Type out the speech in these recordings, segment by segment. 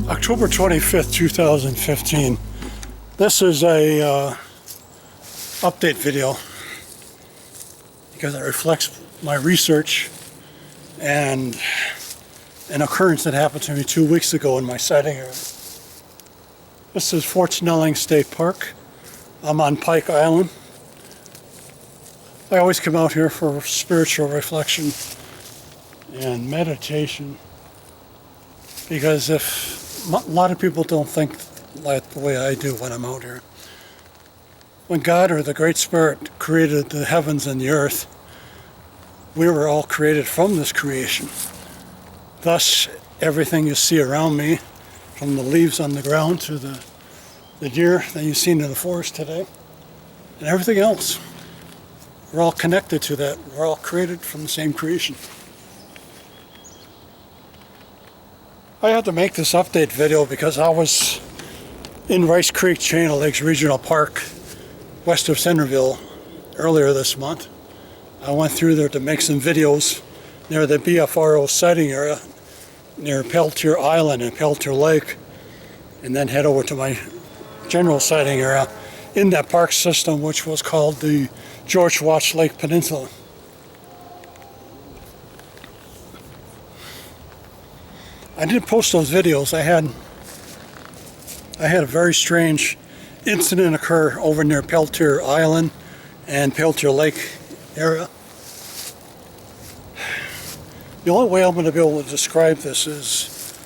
October 25th, 2015. This is a update video because it reflects my research and an occurrence that happened to me 2 weeks ago in my sighting area. This is Fort Snelling State Park. I'm on Pike Island. I always come out here for spiritual reflection and meditation because a lot of people don't think like the way I do when I'm out here. When God or the Great Spirit created the heavens and the earth, we were all created from this creation. Thus, everything you see around me, from the leaves on the ground to the deer that you've seen in the forest today, and everything else, we're all connected to that. We're all created from the same creation. I had to make this update video because I was in Rice Creek Chain of Lakes Regional Park, west of Centerville, earlier this month. I went through there to make some videos near the BFRO sighting area, near Peltier Island and Peltier Lake, and then head over to my general sighting area in that park system, which was called the George Watts Lake Peninsula. I did post those videos. I had a very strange incident occur over near Peltier Island and Peltier Lake area. The only way I'm going to be able to describe this is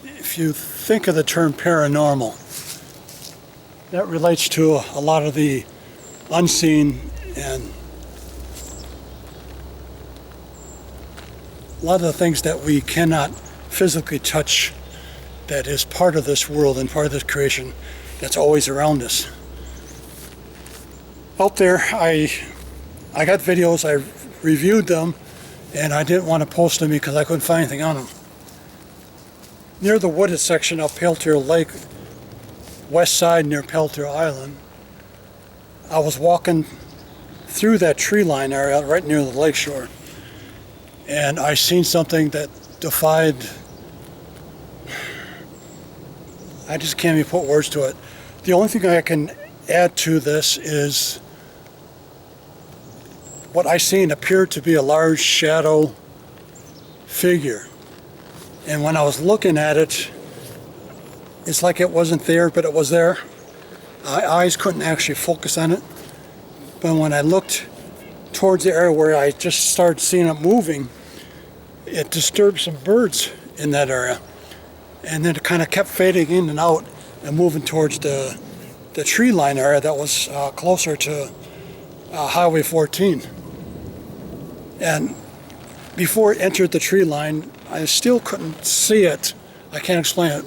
if you think of the term paranormal, that relates to a lot of the unseen and a lot of the things that we cannot physically touch, that is part of this world and part of this creation that's always around us. Out there, I got videos, I reviewed them, and I didn't want to post them because I couldn't find anything on them. Near the wooded section of Peltier Lake, west side near Peltier Island, I was walking through that tree line area right near the lakeshore, and I seen something that defied, I just can't even put words to it. The only thing I can add to this is what I seen appeared to be a large shadow figure. And when I was looking at it, it's like it wasn't there, but it was there. My eyes couldn't actually focus on it. But when I looked towards the area where I just started seeing it moving, it disturbed some birds in that area. And then it kind of kept fading in and out and moving towards the tree line area that was closer to Highway 14. And before it entered the tree line, I still couldn't see it. I can't explain it.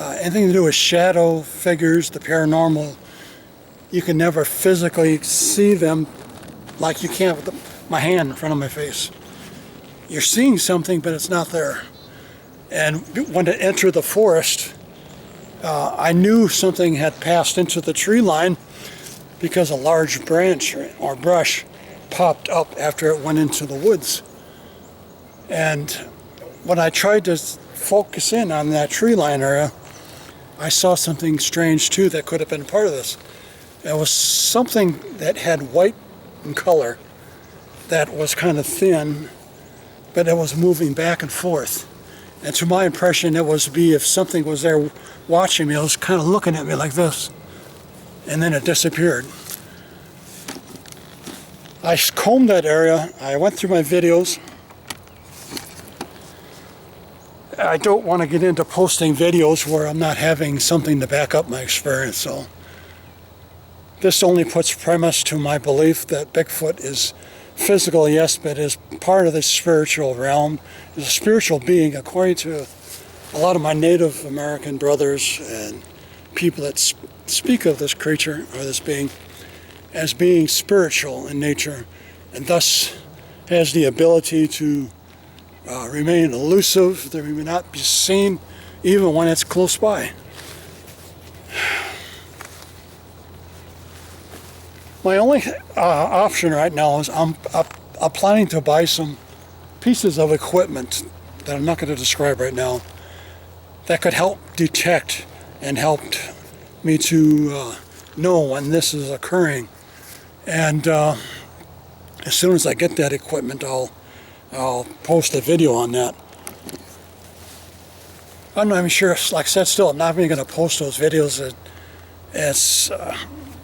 Anything to do with shadow figures, the paranormal, you can never physically see them like you can with my hand in front of my face. You're seeing something, but it's not there. And when it entered the forest, I knew something had passed into the tree line because a large branch or brush popped up after it went into the woods. And when I tried to focus in on that tree line area, I saw something strange too that could have been part of this. It was something that had white in color that was kind of thin, but it was moving back and forth. And to my impression, it was if something was there watching me, it was kind of looking at me like this, and then it disappeared. I combed that area. I went through my videos. I don't want to get into posting videos where I'm not having something to back up my experience, so this only puts premise to my belief that Bigfoot is physical, yes, but is part of the spiritual realm, is a spiritual being, according to a lot of my Native American brothers and people that speak of this creature or this being as being spiritual in nature, and thus has the ability to remain elusive, that we may not be seen even when it's close by. My only option right now is I'm planning to buy some pieces of equipment that I'm not going to describe right now that could help detect and help me to know when this is occurring. And as soon as I get that equipment, I'll post a video on that. I'm not even sure, like I said, still, I'm not even going to post those videos.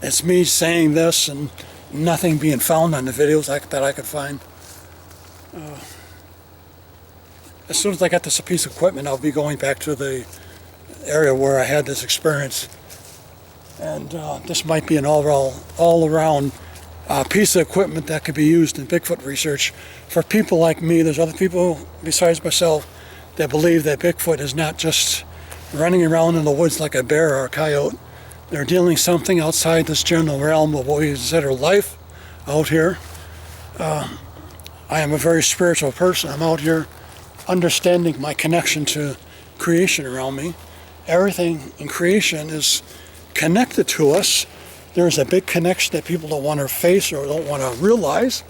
It's me saying this and nothing being found on the videos that I could find. As soon as I get this piece of equipment, I'll be going back to the area where I had this experience. And this might be an all-around piece of equipment that could be used in Bigfoot research for people like me. There's other people besides myself that believe that Bigfoot is not just running around in the woods like a bear or a coyote. They're dealing something outside this general realm of what we consider life out here. I am a very spiritual person. I'm out here understanding my connection to creation around me. Everything in creation is connected to us. There's a big connection that people don't want to face or don't want to realize.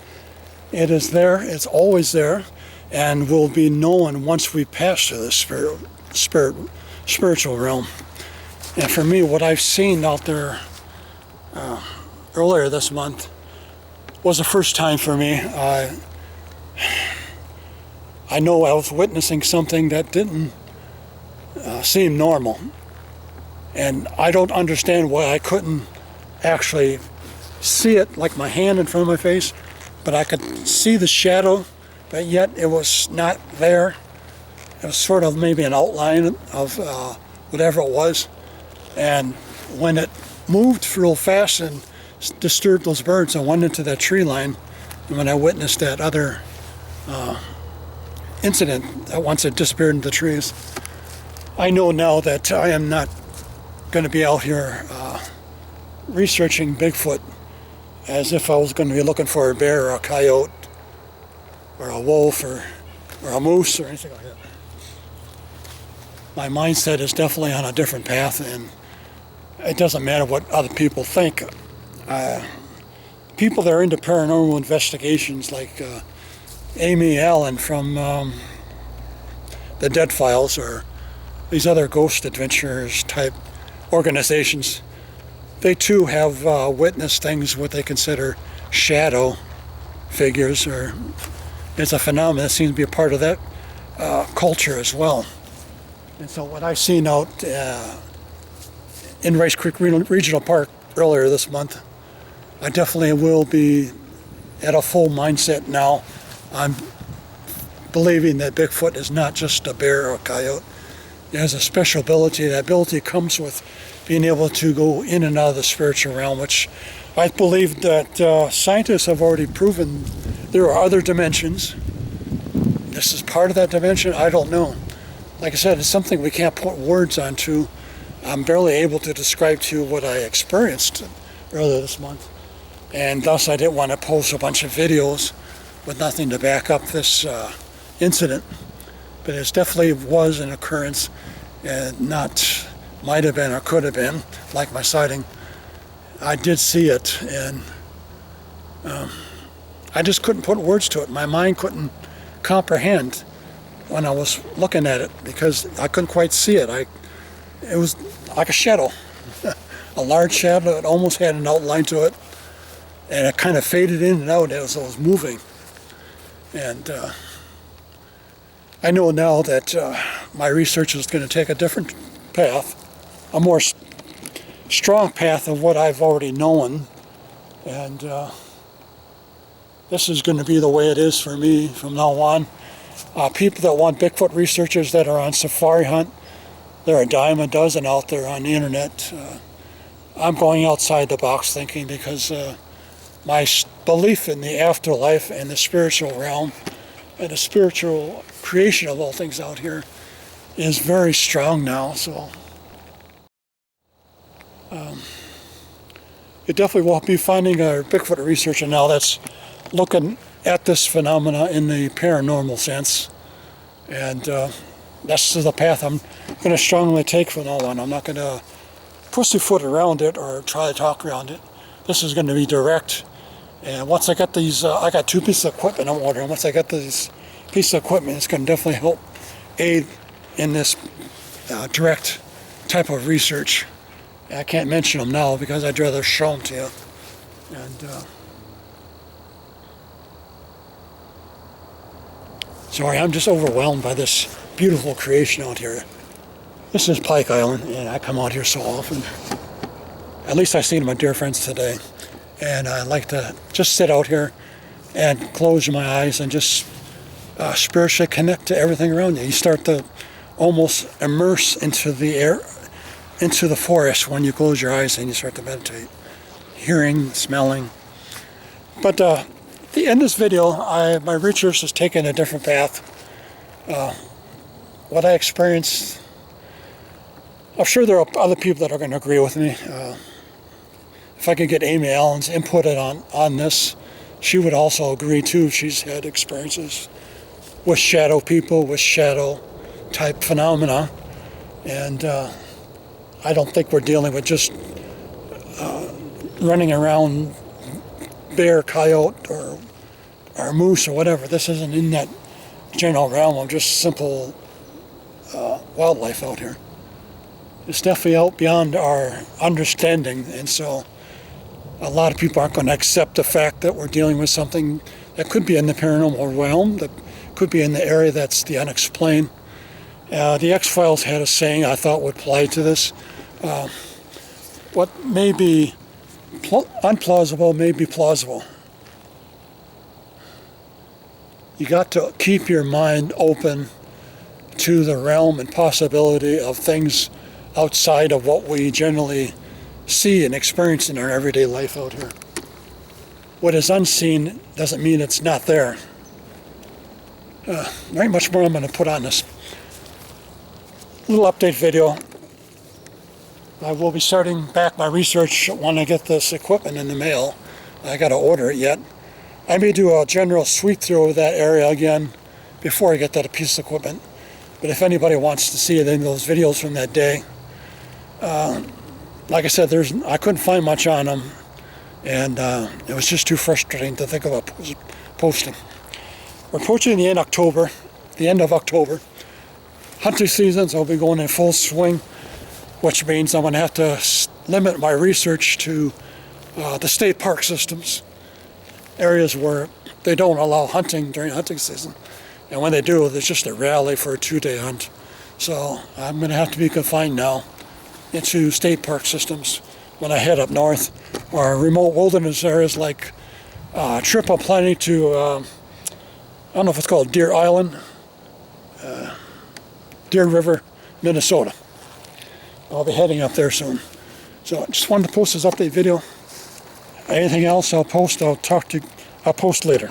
It is there, it's always there, and will be known once we pass to the spiritual realm. And for me, what I've seen out there earlier this month was the first time for me. I know I was witnessing something that didn't seem normal. And I don't understand why I couldn't actually see it, like my hand in front of my face, but I could see the shadow, but yet it was not there. It was sort of maybe an outline of whatever it was. And when it moved real fast and disturbed those birds, I went into that tree line. And when I witnessed that other incident, that once it disappeared into the trees, I know now that I am not going to be out here researching Bigfoot as if I was going to be looking for a bear or a coyote or a wolf or a moose or anything like that. My mindset is definitely on a different path, and it doesn't matter what other people think. People that are into paranormal investigations, like Amy Allen from the Dead Files, or these other ghost adventures type organizations, they too have witnessed things what they consider shadow figures, or it's a phenomenon that seems to be a part of that culture as well. And so what I've seen out in Rice Creek Regional Park earlier this month, I definitely will be at a full mindset now. I'm believing that Bigfoot is not just a bear or a coyote. It has a special ability. That ability comes with being able to go in and out of the spiritual realm, which I believe that scientists have already proven there are other dimensions. This is part of that dimension. I don't know. Like I said, it's something we can't put words onto. I'm barely able to describe to you what I experienced earlier this month. And thus I didn't want to post a bunch of videos with nothing to back up this incident. But it definitely was an occurrence, and not might have been or could have been, like my sighting. I did see it, and I just couldn't put words to it. My mind couldn't comprehend when I was looking at it, because I couldn't quite see it. It was like a shadow, a large shadow. It almost had an outline to it, and it kind of faded in and out as it was moving. And I know now that my research is going to take a different path, a more strong path of what I've already known. And this is going to be the way it is for me from now on. People that want Bigfoot researchers that are on safari hunt, there are a dime a dozen out there on the internet. I'm going outside the box thinking, because my belief in the afterlife and the spiritual realm and the spiritual creation of all things out here is very strong now. So you definitely won't be finding a Bigfoot researcher now that's looking at this phenomena in the paranormal sense. And that's the path I'm going to strongly take from now on. I'm not going to pussyfoot around it or try to talk around it. This is going to be direct. And once I get these, I got 2 pieces of equipment I'm ordering. Once I get these pieces of equipment, it's going to definitely help aid in this direct type of research. I can't mention them now because I'd rather show them to you. And sorry, I'm just overwhelmed by this beautiful creation out here. This is Pike Island, and I come out here so often. At least I've seen my dear friends today. And I like to just sit out here and close my eyes and just spiritually connect to everything around you. You start to almost immerse into the air, into the forest when you close your eyes and you start to meditate. Hearing, smelling. But at the end of this video, my research has taken a different path. What I experienced, I'm sure there are other people that are going to agree with me. If I could get Amy Allen's input on this, she would also agree too. She's had experiences with shadow people, with shadow type phenomena. And I don't think we're dealing with just running around bear, coyote, or moose or whatever. This isn't in that general realm of just simple wildlife out here. It's definitely out beyond our understanding, and so a lot of people aren't going to accept the fact that we're dealing with something that could be in the paranormal realm, that could be in the area that's the unexplained. The X-Files had a saying I thought would apply to this. What may be unplausible may be plausible. You got to keep your mind open to the realm and possibility of things outside of what we generally see and experience in our everyday life out here. What is unseen doesn't mean it's not there. There ain't much more I'm going to put on this little update video. I will be starting back my research when I get this equipment in the mail. I got to order it yet. I may do a general sweep through of that area again before I get that piece of equipment. But if anybody wants to see it in those videos from that day, like I said, I couldn't find much on them, and it was just too frustrating to think about posting. We're approaching the end of October. Hunting seasons will be going in full swing, which means I'm going to have to limit my research to the state park systems, areas where they don't allow hunting during hunting season. And when they do, there's just a rally for a 2-day hunt. So I'm going to have to be confined now into state park systems when I head up north, or remote wilderness areas like a trip I'm planning to, I don't know if it's called Deer Island, Deer River, Minnesota. I'll be heading up there soon. So I just wanted to post this update video. Anything else I'll post later.